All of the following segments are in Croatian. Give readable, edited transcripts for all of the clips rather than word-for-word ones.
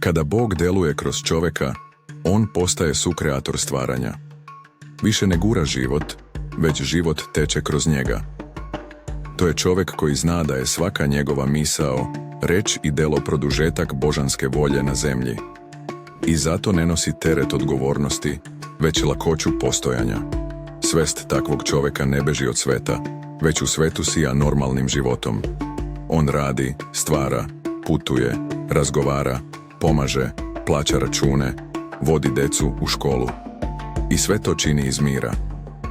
Kada Bog deluje kroz čoveka, on postaje sukreator stvaranja. Više ne gura život, već život teče kroz njega. To je čovek koji zna da je svaka njegova misao, reč i delo produžetak božanske volje na zemlji. I zato ne nosi teret odgovornosti, već lakoću postojanja. Svest takvog čoveka ne beži od sveta, već u svetu sija normalnim životom. On radi, stvara, putuje, razgovara, pomaže, plaća račune, vodi decu u školu. I sve to čini iz mira,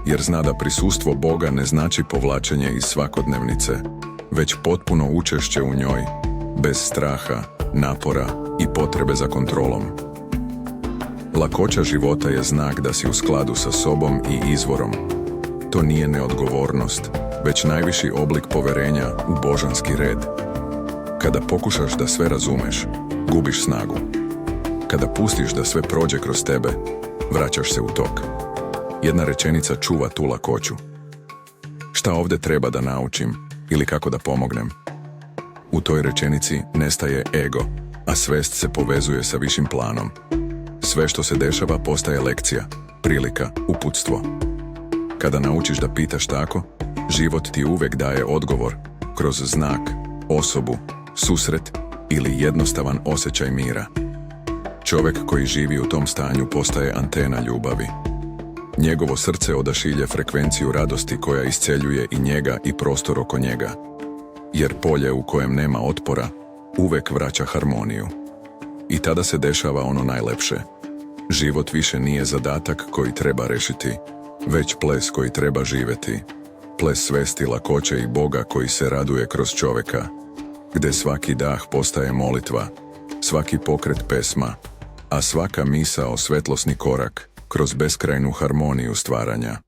jer zna da prisustvo Boga ne znači povlačenje iz svakodnevnice, već potpuno učešće u njoj, bez straha, napora i potrebe za kontrolom. Lakoća života je znak da si u skladu sa sobom i izvorom. To nije neodgovornost, već najviši oblik poverenja u božanski red. Kada pokušaš da sve razumeš, gubiš snagu. Kada pustiš da sve prođe kroz tebe, vraćaš se u tok. Jedna rečenica čuva tu lakoću. Šta ovdje treba da naučim ili kako da pomognem? U toj rečenici nestaje ego, a svest se povezuje sa višim planom. Sve što se dešava postaje lekcija, prilika, uputstvo. Kada naučiš da pitaš tako, život ti uvek daje odgovor kroz znak, osobu, susret ili jednostavan osjećaj mira. Čovek koji živi u tom stanju postaje antena ljubavi. Njegovo srce odašilje frekvenciju radosti koja isceljuje i njega i prostor oko njega. Jer polje u kojem nema otpora uvek vraća harmoniju. I tada se dešava ono najlepše. Život više nije zadatak koji treba rešiti, već ples koji treba živeti. Ples svesti, lakoće i Boga koji se raduje kroz čoveka, gde svaki dah postaje molitva, svaki pokret pesma, a svaka misao svetlosni korak kroz beskrajnu harmoniju stvaranja.